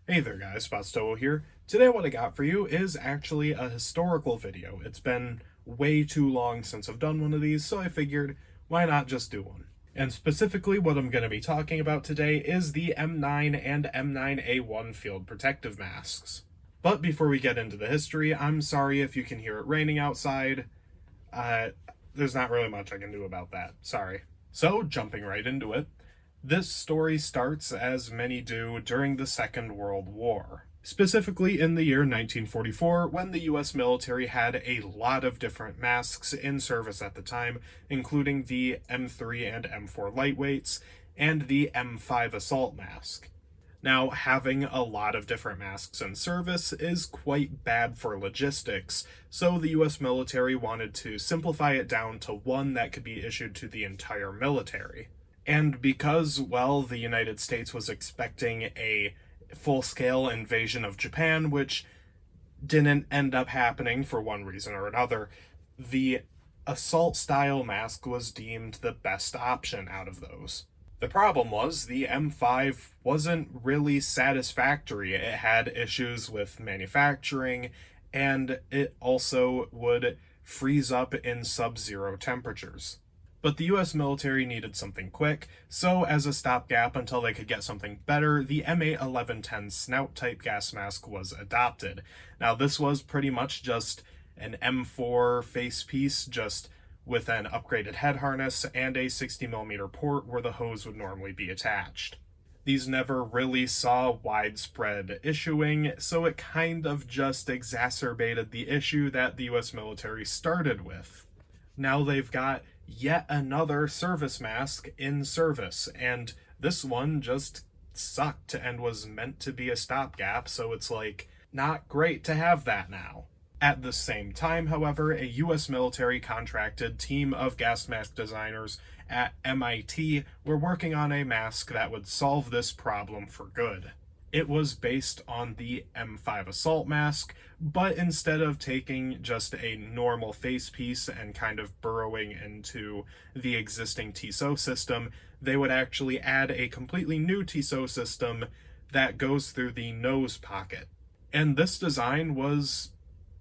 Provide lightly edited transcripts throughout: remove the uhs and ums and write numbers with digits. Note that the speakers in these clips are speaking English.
Hey there guys, Spotstowo here. Today what I got for you is actually a historical video. It's been way too long since I've done one of these, so I figured why not just do one. And specifically what I'm going to be talking about today is the M9 and M9A1 field protective masks. But before we get into the history, I'm sorry if you can hear it raining outside. There's not really much I can do about that, sorry. So jumping right into it. This story starts, as many do, during the Second World War. Specifically in the year 1944, when the US military had a lot of different masks in service at the time, including the M3 and M4 lightweights, and the M5 assault mask. Now, having a lot of different masks in service is quite bad for logistics, so the US military wanted to simplify it down to one that could be issued to the entire military. And because, well, the United States was expecting a full-scale invasion of Japan, which didn't end up happening for one reason or another, the assault-style mask was deemed the best option out of those. The problem was the M5 wasn't really satisfactory. It had issues with manufacturing, and it also would freeze up in sub-zero temperatures. But the US military needed something quick, so as a stopgap until they could get something better, the M81110 snout type gas mask was adopted. Now this was pretty much just an M4 face piece, just with an upgraded head harness and a 60mm port where the hose would normally be attached. These never really saw widespread issuing, so it kind of just exacerbated the issue that the US military started with. Now they've got yet another service mask in service, and this one just sucked and was meant to be a stopgap, so it's like, not great to have that now. At the same time, however, a US military contracted team of gas mask designers at MIT were working on a mask that would solve this problem for good. It was based on the M5 assault mask, but instead of taking just a normal face piece and kind of burrowing into the existing Tissot system, they would actually add a completely new Tissot system that goes through the nose pocket. And this design was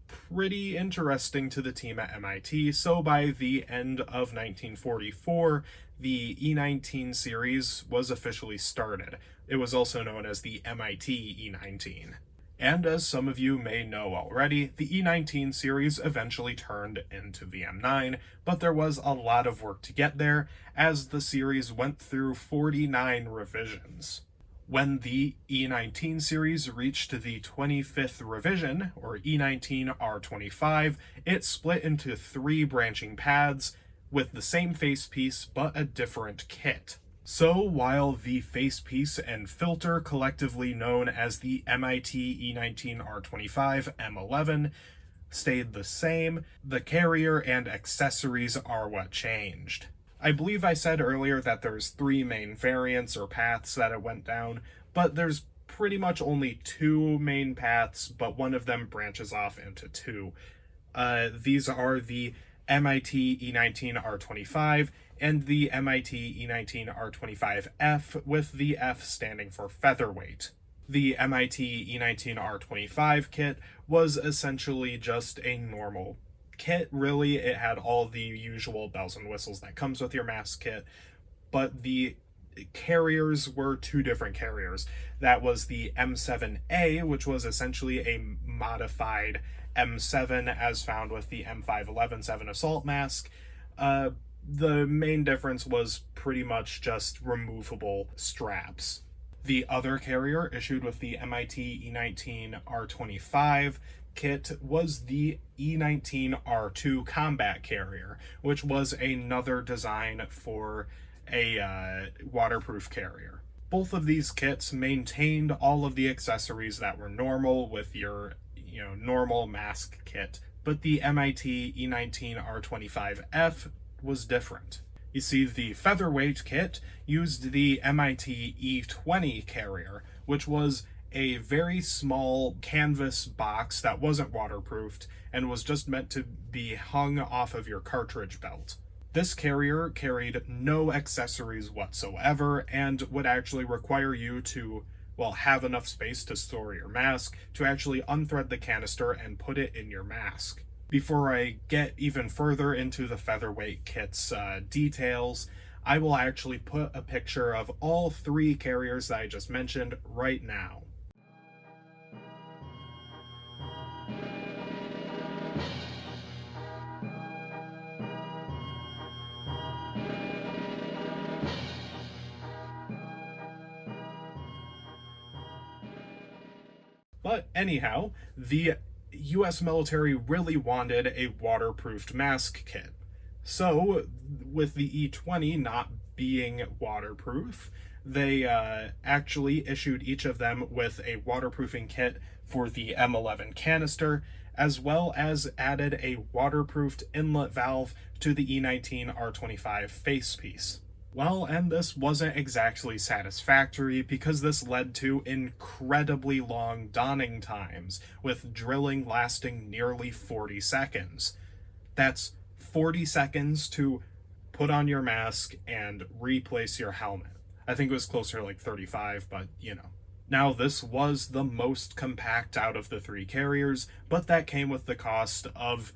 pretty interesting to the team at MIT, so by the end of 1944, the E19 series was officially started. It was also known as the MIT E19. And as some of you may know already, the E19 series eventually turned into the M9, but there was a lot of work to get there, as the series went through 49 revisions. When the E19 series reached the 25th revision, or E19R25, it split into 3 branching paths with the same face piece but a different kit. So while the face piece and filter, collectively known as the MIT E19R25 M11, stayed the same, the carrier and accessories are what changed. I believe I said earlier that there's 3 main variants or paths that it went down, but there's pretty much only 2 main paths, but one of them branches off into 2. These are the MIT E19R25 and the MIT E19R25F, with the F standing for featherweight. The MIT E19R25 kit was essentially just a normal kit, really. It had all the usual bells and whistles that comes with your mask kit, but the carriers were 2 different carriers. That was the M7A, which was essentially a modified M7 as found with the M511-7 assault mask. The main difference was pretty much just removable straps. The other carrier issued with the MIT E19R25 kit was the E19R2 combat carrier, which was another design for a waterproof carrier. Both of these kits maintained all of the accessories that were normal with your normal mask kit, but the MIT E19R25F was different. You see, the featherweight kit used the MIT E20 carrier, which was a very small canvas box that wasn't waterproofed and was just meant to be hung off of your cartridge belt. This carrier carried no accessories whatsoever and would actually require you to well, have enough space to store your mask to actually unthread the canister and put it in your mask. Before I get even further into the featherweight kit's details, I will actually put a picture of all three carriers that I just mentioned right now. But anyhow, the US military really wanted a waterproofed mask kit. So, with the E-20 not being waterproof, they actually issued each of them with a waterproofing kit for the M11 canister, as well as added a waterproofed inlet valve to the E19R25 facepiece. Well, and this wasn't exactly satisfactory because this led to incredibly long donning times, with drilling lasting nearly 40 seconds. That's 40 seconds to put on your mask and replace your helmet. I think it was closer to like 35, but you know. Now, this was the most compact out of the three carriers, but that came with the cost of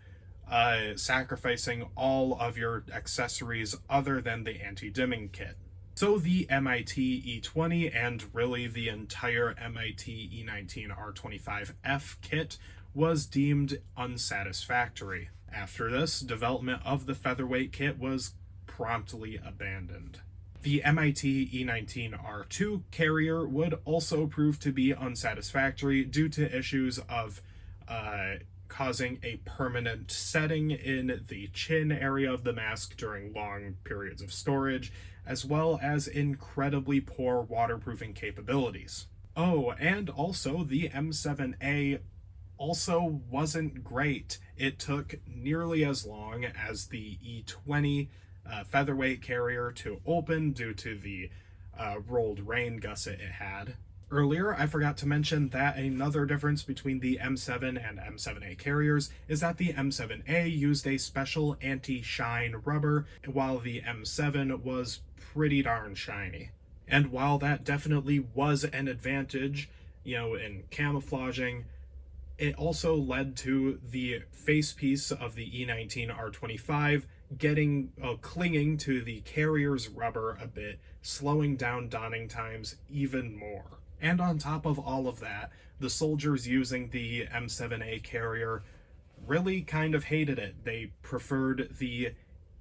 sacrificing all of your accessories other than the anti-dimming kit. So the MIT E20 and really the entire MIT E19R25F kit was deemed unsatisfactory. After this, development of the featherweight kit was promptly abandoned. The MIT E19R2 carrier would also prove to be unsatisfactory due to issues of causing a permanent setting in the chin area of the mask during long periods of storage, as well as incredibly poor waterproofing capabilities. Oh, and also the M7A also wasn't great. It took nearly as long as the E20 featherweight carrier to open due to the rolled rain gusset it had. Earlier, I forgot to mention that another difference between the M7 and M7A carriers is that the M7A used a special anti-shine rubber, while the M7 was pretty darn shiny. And while that definitely was an advantage, in camouflaging, it also led to the facepiece of the E19R25 clinging to the carrier's rubber a bit, slowing down donning times even more. And on top of all of that, the soldiers using the M7A carrier really kind of hated it. They preferred the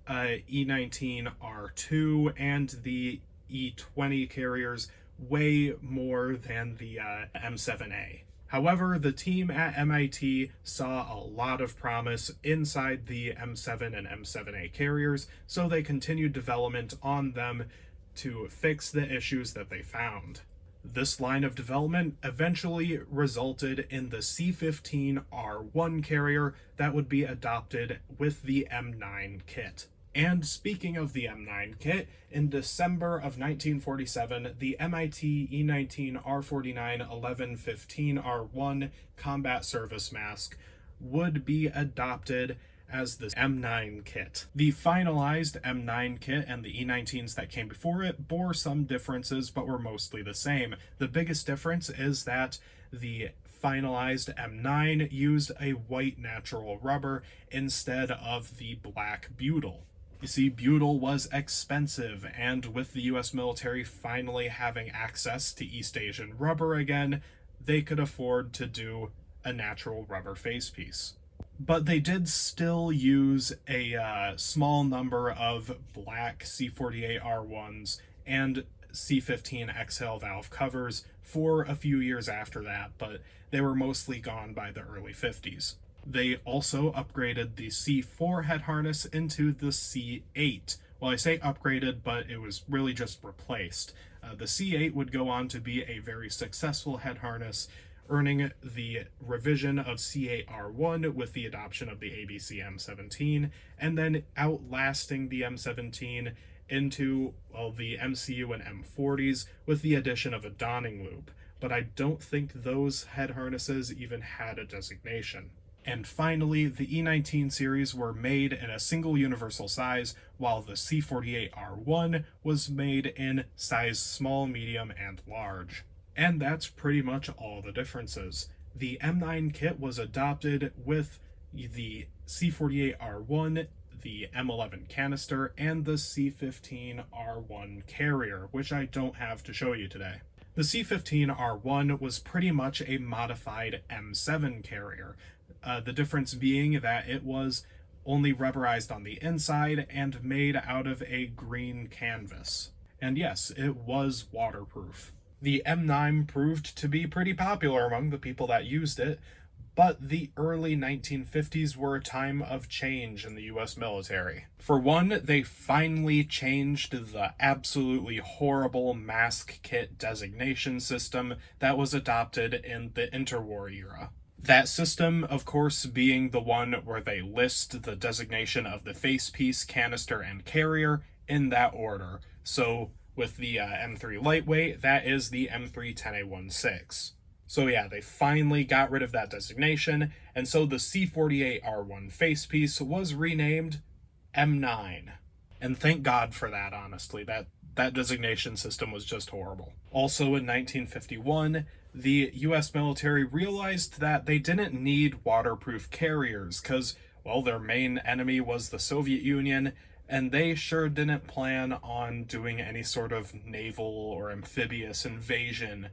E19R2 and the E20 carriers way more than the M7A. However, the team at MIT saw a lot of promise inside the M7 and M7A carriers, so they continued development on them to fix the issues that they found. This line of development eventually resulted in the C-15R1 carrier that would be adopted with the M9 kit. And speaking of the M9 kit, in December of 1947, the MIT E19R49 1115R1 combat service mask would be adopted as the M9 kit. The finalized M9 kit and the E19s that came before it bore some differences, but were mostly the same. The biggest difference is that the finalized M9 used a white natural rubber instead of the black butyl. You see, butyl was expensive, and with the US military finally having access to East Asian rubber again, they could afford to do a natural rubber facepiece. But they did still use a small number of black C48R1s and C15 exhale valve covers for a few years after that, but they were mostly gone by the early 50s. They also upgraded the C4 head harness into the C8. Well, I say upgraded, but it was really just replaced. The C8 would go on to be a very successful head harness, earning the revision of C8R1 with the adoption of the ABC M17, and then outlasting the M17 into, the MCU and M40s with the addition of a donning loop. But I don't think those head harnesses even had a designation. And finally, the E19 series were made in a single universal size, while the C48R1 was made in size small, medium, and large. And that's pretty much all the differences. The M9 kit was adopted with the C48R1, the M11 canister, and the C15R1 carrier, which I don't have to show you today. The C15R1 was pretty much a modified M7 carrier, the difference being that it was only rubberized on the inside and made out of a green canvas. And yes, it was waterproof. The M9 proved to be pretty popular among the people that used it, but the early 1950s were a time of change in the US military. For one, they finally changed the absolutely horrible mask kit designation system that was adopted in the interwar era. That system, of course, being the one where they list the designation of the facepiece, canister, and carrier in that order. So with the M3 lightweight, that is the M3 So yeah, they finally got rid of that designation, and so the C48R1 facepiece was renamed M9. And thank God for that, honestly. That designation system was just horrible. Also in 1951, the US military realized that they didn't need waterproof carriers because, well, their main enemy was the Soviet Union, and they sure didn't plan on doing any sort of naval or amphibious invasion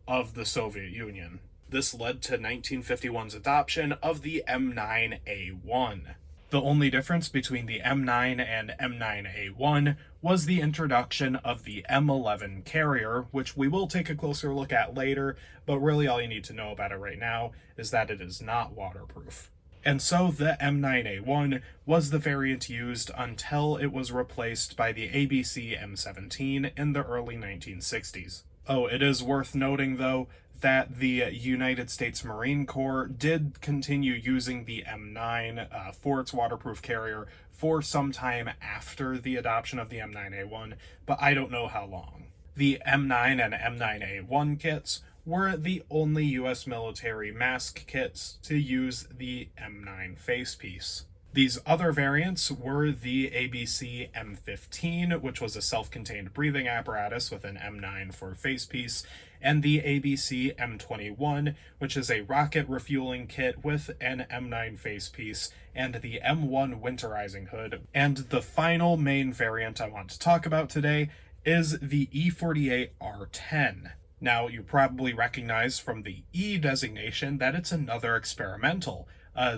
of the Soviet Union. This led to 1951's adoption of the M9A1. The only difference between the M9 and M9A1 was the introduction of the M11 carrier, which we will take a closer look at later, but really all you need to know about it right now is that it is not waterproof. And so the M9A1 was the variant used until it was replaced by the ABC M17 in the early 1960s. Oh, it is worth noting, though, that the United States Marine Corps did continue using the M9 for its waterproof carrier for some time after the adoption of the M9A1, but I don't know how long. The M9 and M9A1 kits were the only US military mask kits to use the M9 facepiece. These other variants were the ABC M15, which was a self-contained breathing apparatus with an M9 for facepiece, and the ABC M21, which is a rocket refueling kit with an M9 facepiece, and the M1 winterizing hood. And the final main variant I want to talk about today is the E48R10. Now, you probably recognize from the E designation that it's another experimental.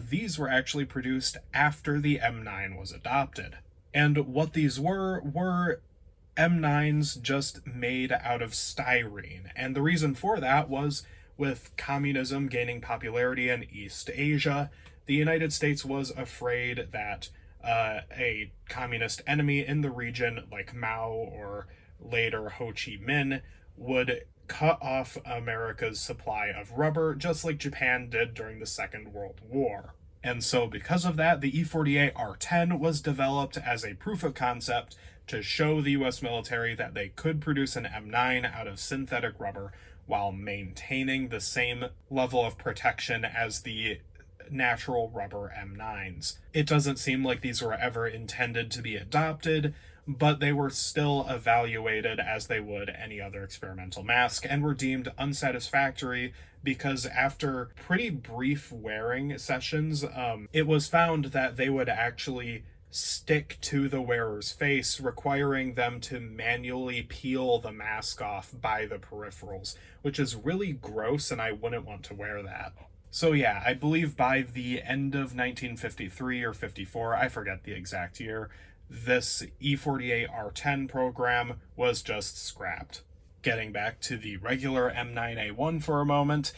These were actually produced after the M9 was adopted. And what these were M9s just made out of styrene. And the reason for that was, with communism gaining popularity in East Asia, the United States was afraid that a communist enemy in the region, like Mao or later Ho Chi Minh, would cut off America's supply of rubber, just like Japan did during the Second World War. And so because of that, the E48R10 was developed as a proof of concept to show the US military that they could produce an M9 out of synthetic rubber while maintaining the same level of protection as the natural rubber M9s. It doesn't seem like these were ever intended to be adopted, but they were still evaluated as they would any other experimental mask and were deemed unsatisfactory because after pretty brief wearing sessions, it was found that they would actually stick to the wearer's face, requiring them to manually peel the mask off by the peripherals, which is really gross, and I wouldn't want to wear that. So yeah, I believe by the end of 1953 or 54, I forget the exact year, this E48R10 program was just scrapped. Getting back to the regular M9A1 for a moment,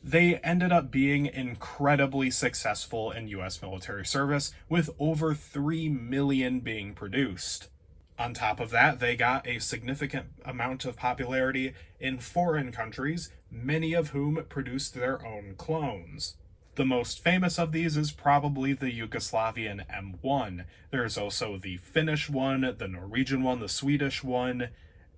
they ended up being incredibly successful in US military service, with over 3 million being produced. On top of that, they got a significant amount of popularity in foreign countries, many of whom produced their own clones. The most famous of these is probably the Yugoslavian M1. There's also the Finnish one, the Norwegian one, the Swedish one,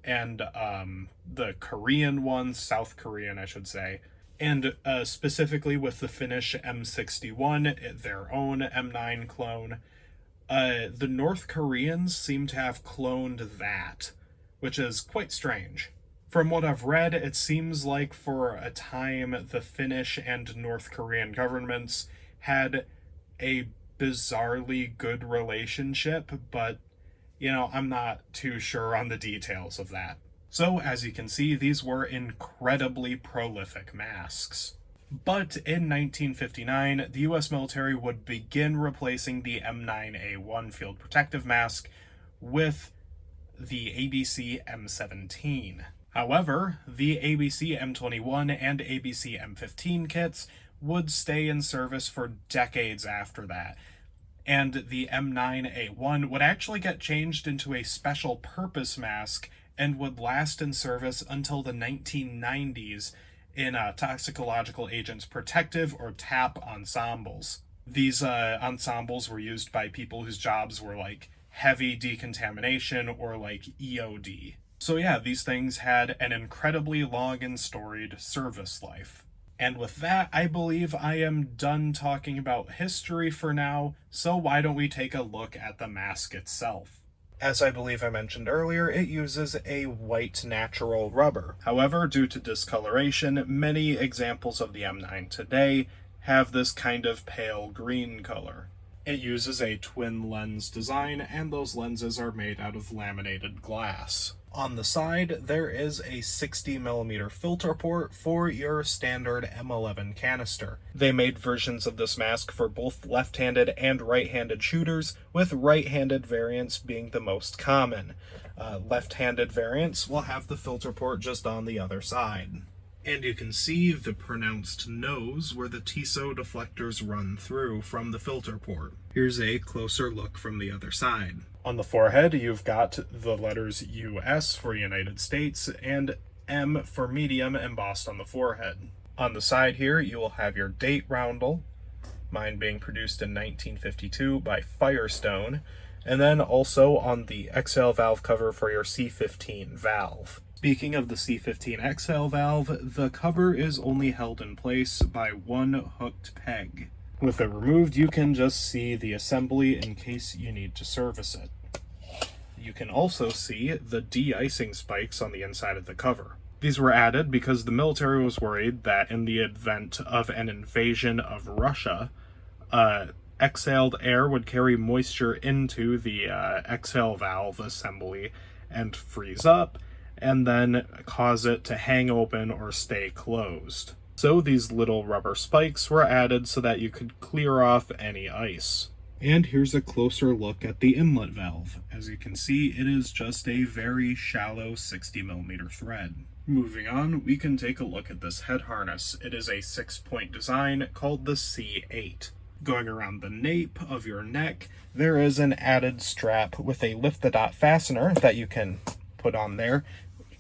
and the Korean one, South Korean, I should say. And specifically with the Finnish M61, their own M9 clone. The North Koreans seem to have cloned that, which is quite strange. From what I've read, it seems like for a time the Finnish and North Korean governments had a bizarrely good relationship, but, I'm not too sure on the details of that. So, as you can see, these were incredibly prolific masks. But in 1959, the US military would begin replacing the M9A1 field protective mask with the ABC M17. However, the ABC M21 and ABC M15 kits would stay in service for decades after that, and the M9A1 would actually get changed into a special purpose mask and would last in service until the 1990s in toxicological agents protective or TAP ensembles. These ensembles were used by people whose jobs were like heavy decontamination or like EOD. So yeah, these things had an incredibly long and storied service life. And with that, I believe I am done talking about history for now, so why don't we take a look at the mask itself. As I believe I mentioned earlier, it uses a white natural rubber. However, due to discoloration, many examples of the M9 today have this kind of pale green color. It uses a twin lens design, and those lenses are made out of laminated glass. On the side, there is a 60mm filter port for your standard M11 canister. They made versions of this mask for both left-handed and right-handed shooters, with right-handed variants being the most common. Left-handed variants will have the filter port just on the other side. And you can see the pronounced nose where the TISO deflectors run through from the filter port. Here's a closer look from the other side. On the forehead, you've got the letters US for United States and M for medium embossed on the forehead. On the side here, you will have your date roundel, mine being produced in 1952 by Firestone, and then also on the exhale valve cover for your C15 valve. Speaking of the C15 exhale valve, the cover is only held in place by one hooked peg. With it removed, you can just see the assembly in case you need to service it. You can also see the de-icing spikes on the inside of the cover. These were added because the military was worried that in the event of an invasion of Russia, exhaled air would carry moisture into the exhale valve assembly and freeze up, and then cause it to hang open or stay closed. So these little rubber spikes were added so that you could clear off any ice. And here's a closer look at the inlet valve. As you can see, it is just a very shallow 60mm thread. Moving on, we can take a look at this head harness. It is a 6-point design called the C8. Going around the nape of your neck, there is an added strap with a lift-the-dot fastener that you can put on there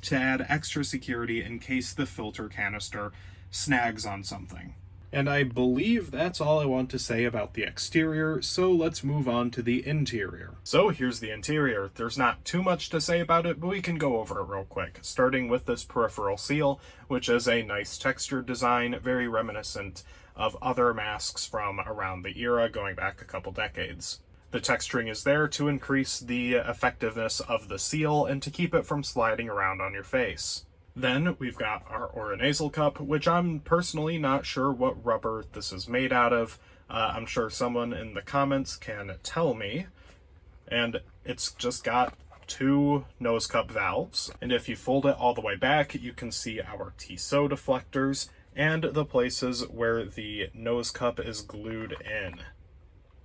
to add extra security in case the filter canister snags on something. And I believe that's all I want to say about the exterior, so let's move on to the interior. So here's the interior. There's not too much to say about it, but we can go over it real quick, starting with this peripheral seal, which is a nice textured design, very reminiscent of other masks from around the era, going back a couple decades. The texturing is there to increase the effectiveness of the seal and to keep it from sliding around on your face. Then we've got our oronasal cup, which I'm personally not sure what rubber this is made out of. I'm sure someone in the comments can tell me. And it's just got 2 nose cup valves. And if you fold it all the way back, you can see our TISO deflectors and the places where the nose cup is glued in.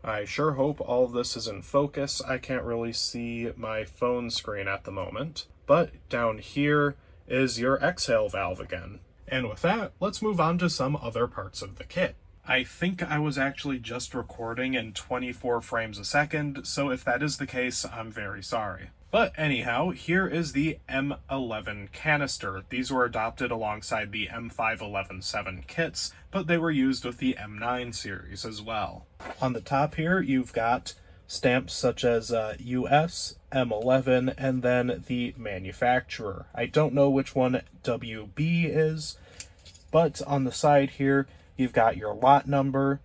I sure hope all of this is in focus. I can't really see my phone screen at the moment. But down here is your exhale valve again. And with that, let's move on to some other parts of the kit. I think I was actually just recording in 24 frames a second, so if that is the case, I'm very sorry. But anyhow, here is the M11 canister. These were adopted alongside the M511-7 kits, but they were used with the M9 series as well. On the top here, you've got stamps such as US, M11, and then the manufacturer. I don't know which one WB is, but on the side here, you've got your lot number,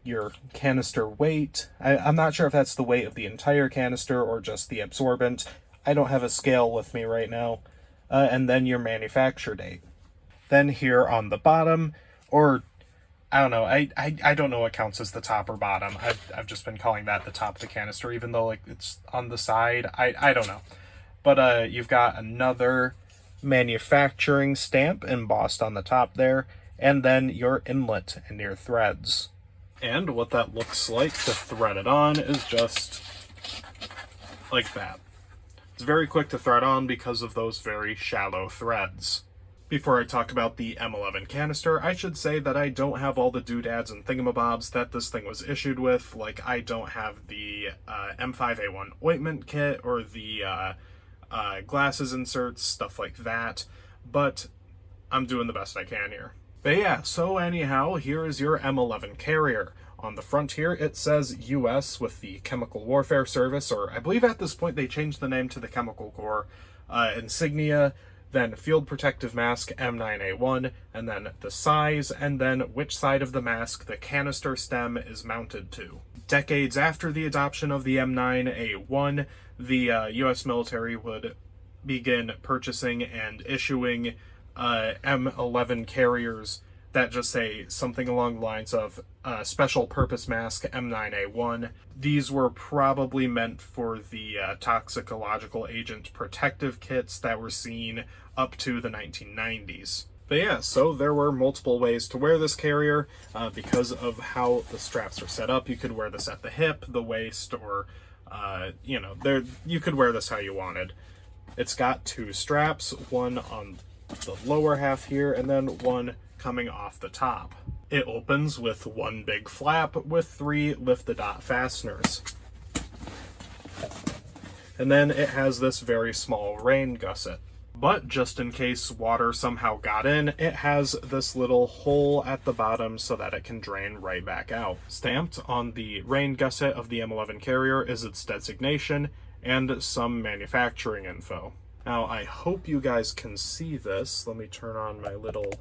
your canister weight. I'm not sure if that's the weight of the entire canister or just the absorbent. I don't have a scale with me right now. and then your manufacture date. Then here on the bottom, or I don't know, I don't know what counts as the top or bottom. I've just been calling that the top of the canister, even though like it's on the side. I don't know. But you've got another manufacturing stamp embossed on the top there, and then your inlet and your threads. And what that looks like to thread it on is just like that. It's very quick to thread on because of those very shallow threads. Before I talk about the M11 canister, I should say that I don't have all the doodads and thingamabobs that this thing was issued with. Like, I don't have the M9A1 ointment kit or the glasses inserts, stuff like that, but I'm doing the best I can here. But yeah, so anyhow, here is your M11 carrier. On the front here, it says US with the Chemical Warfare Service, or I believe at this point they changed the name to the Chemical Corps, insignia, then Field Protective Mask M9A1, and then the size, and then which side of the mask the canister stem is mounted to. Decades after the adoption of the M9A1, the US military would begin purchasing and issuing M11 carriers that just say something along the lines of Special Purpose Mask M9A1. These were probably meant for the toxicological agent protective kits that were seen up to the 1990s. But yeah, so there were multiple ways to wear this carrier because of how the straps are set up. You could wear this at the hip, the waist, or you could wear this how you wanted. It's got two straps, one on the lower half here, and then one coming off the top. It opens with one big flap with 3 lift-the-dot fasteners. And then it has this very small rain gusset. But just in case water somehow got in, it has this little hole at the bottom so that it can drain right back out. Stamped on the rain gusset of the M11 carrier is its designation and some manufacturing info. Now, I hope you guys can see this. Let me turn on my little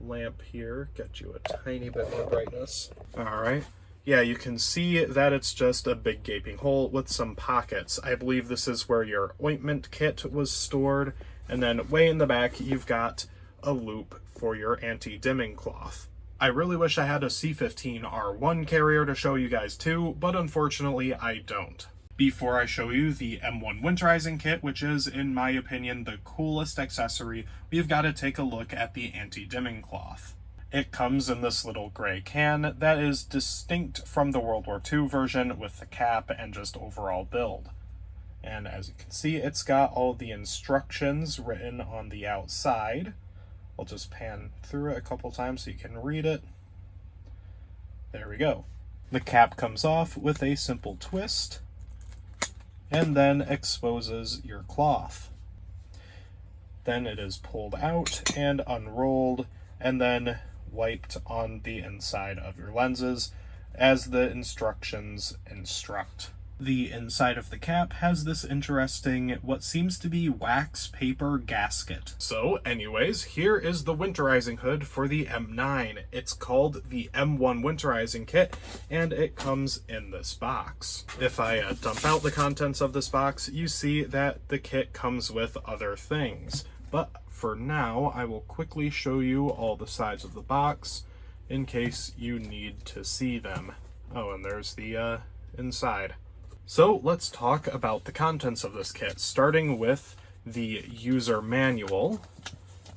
lamp here, get you a tiny bit more brightness. Alright. Yeah, you can see that it's just a big gaping hole with some pockets. I believe this is where your ointment kit was stored. And then way in the back, you've got a loop for your anti-dimming cloth. I really wish I had a C15R1 carrier to show you guys too, but unfortunately I don't. Before I show you the M1 Winterizing Kit, which is, in my opinion, the coolest accessory, we've got to take a look at the anti-dimming cloth. It comes in this little gray can that is distinct from the World War II version with the cap and just overall build. And as you can see, it's got all the instructions written on the outside. I'll just pan through it a couple times so you can read it. There we go. The cap comes off with a simple twist and then exposes your cloth. Then it is pulled out and unrolled and then wiped on the inside of your lenses as the instructions instruct. The inside of the cap has this interesting, what seems to be wax paper gasket. So anyways, here is the winterizing hood for the M9. It's called the M1 Winterizing Kit, and it comes in this box. If I dump out the contents of this box, you see that the kit comes with other things. But for now, I will quickly show you all the sides of the box in case you need to see them. Oh, and there's the inside. So let's talk about the contents of this kit, starting with the user manual,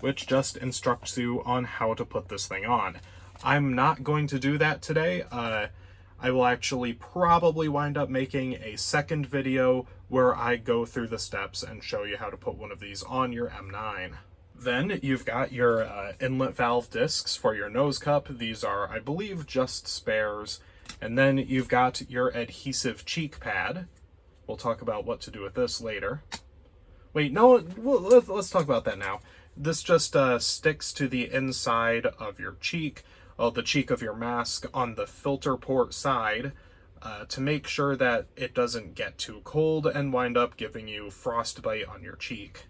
which just instructs you on how to put this thing on. I'm not going to do that today. I will actually probably wind up making a second video where I go through the steps and show you how to put one of these on your M9. Then you've got your inlet valve discs for your nose cup. These are, I believe, just spares. And then you've got your adhesive cheek pad. We'll talk about what to do with this later. Wait, no, let's talk about that now. This just sticks to the inside of your cheek, the cheek of your mask on the filter port side to make sure that it doesn't get too cold and wind up giving you frostbite on your cheek.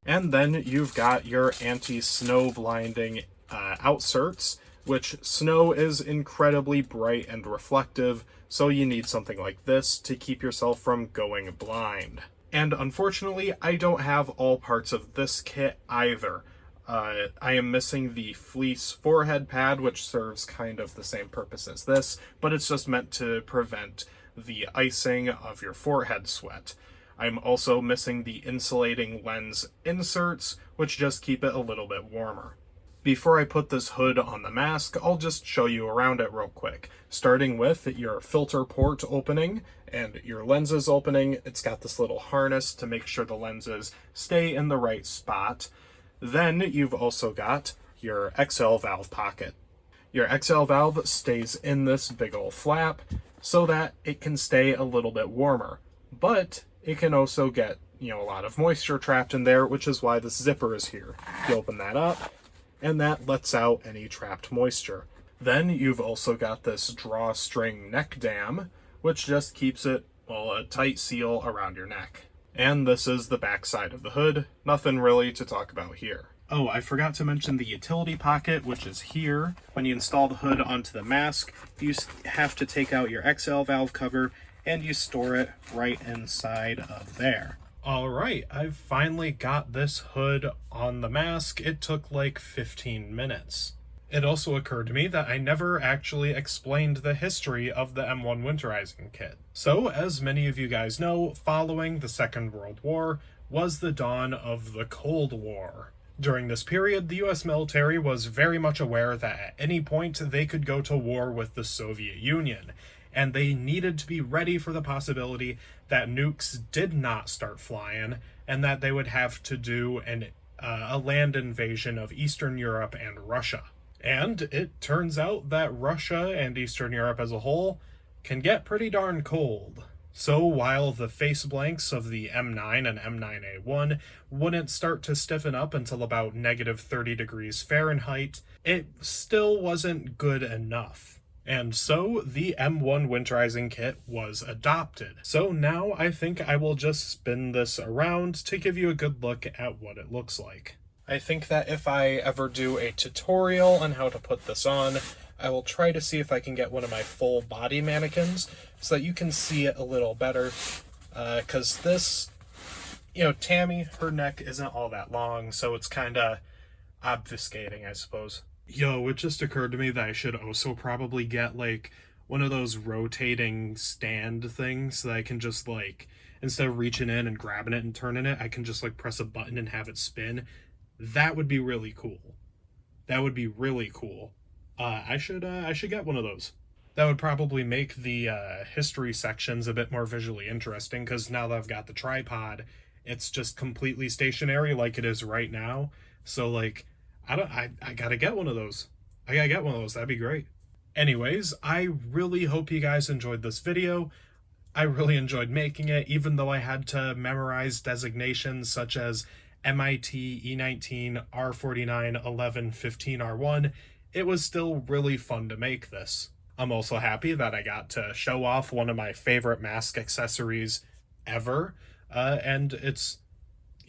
And then you've got your anti-snow blinding outserts, which snow is incredibly bright and reflective, so you need something like this to keep yourself from going blind. And unfortunately, I don't have all parts of this kit either. I am missing the fleece forehead pad, which serves kind of the same purpose as this, but it's just meant to prevent the icing of your forehead sweat. I'm also missing the insulating lens inserts, which just keep it a little bit warmer. Before I put this hood on the mask, I'll just show you around it real quick. Starting with your filter port opening and your lenses opening, it's got this little harness to make sure the lenses stay in the right spot. Then you've also got your XL valve pocket. Your XL valve stays in this big old flap so that it can stay a little bit warmer, but it can also get, a lot of moisture trapped in there, which is why this zipper is here. You open that up, and that lets out any trapped moisture. Then you've also got this drawstring neck dam, which just keeps it, a tight seal around your neck. And this is the back side of the hood. Nothing really to talk about here. Oh, I forgot to mention the utility pocket, which is here. When you install the hood onto the mask, you have to take out your XL valve cover and you store it right inside of there. All right, I've finally got this hood on the mask. It took like 15 minutes. It also occurred to me that I never actually explained the history of the M1 Winterizing Kit. So, as many of you guys know, following the Second World War was the dawn of the Cold War. During this period, the US military was very much aware that at any point they could go to war with the Soviet Union, and they needed to be ready for the possibility that nukes did not start flying, and that they would have to do a land invasion of Eastern Europe and Russia. And it turns out that Russia and Eastern Europe as a whole can get pretty darn cold. So while the face blanks of the M9 and M9A1 wouldn't start to stiffen up until about -30 degrees Fahrenheit, it still wasn't good enough. And so the M1 Winterizing Kit was adopted. So now I think I will just spin this around to give you a good look at what it looks like. I think that if I ever do a tutorial on how to put this on, I will try to see if I can get one of my full body mannequins so that you can see it a little better. Because this, Tammy, her neck isn't all that long, so it's kind of obfuscating, I suppose. Yo, it just occurred to me that I should also probably get, one of those rotating stand things that I can just, instead of reaching in and grabbing it and turning it, I can just, press a button and have it spin. That would be really cool. That would be really cool. I should get one of those. That would probably make the history sections a bit more visually interesting, because now that I've got the tripod, it's just completely stationary like it is right now. So, I gotta get one of those. I gotta get one of those. That'd be great. Anyways, I really hope you guys enjoyed this video. I really enjoyed making it, even though I had to memorize designations such as MIT, E19, R49, 11, 15, R1. It was still really fun to make this. I'm also happy that I got to show off one of my favorite mask accessories ever. And it's,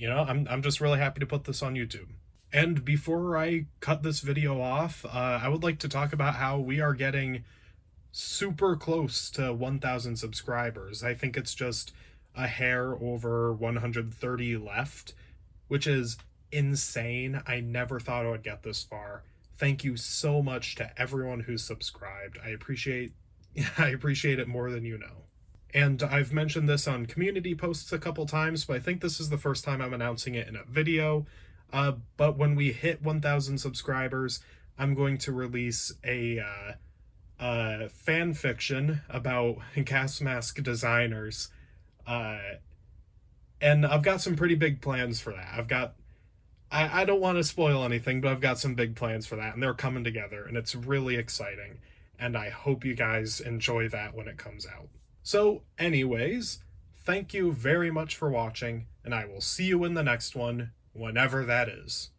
I'm just really happy to put this on YouTube. And before I cut this video off, I would like to talk about how we are getting super close to 1,000 subscribers. I think it's just a hair over 130 left, which is insane. I never thought I would get this far. Thank you so much to everyone who's subscribed. I appreciate it more than you know. And I've mentioned this on community posts a couple times, but I think this is the first time I'm announcing it in a video. But when we hit 1,000 subscribers, I'm going to release a fan fiction about gas mask designers. And I've got some pretty big plans for that. I don't want to spoil anything, but I've got some big plans for that, and they're coming together, and it's really exciting. And I hope you guys enjoy that when it comes out. So, anyways, thank you very much for watching, and I will see you in the next one, whenever that is.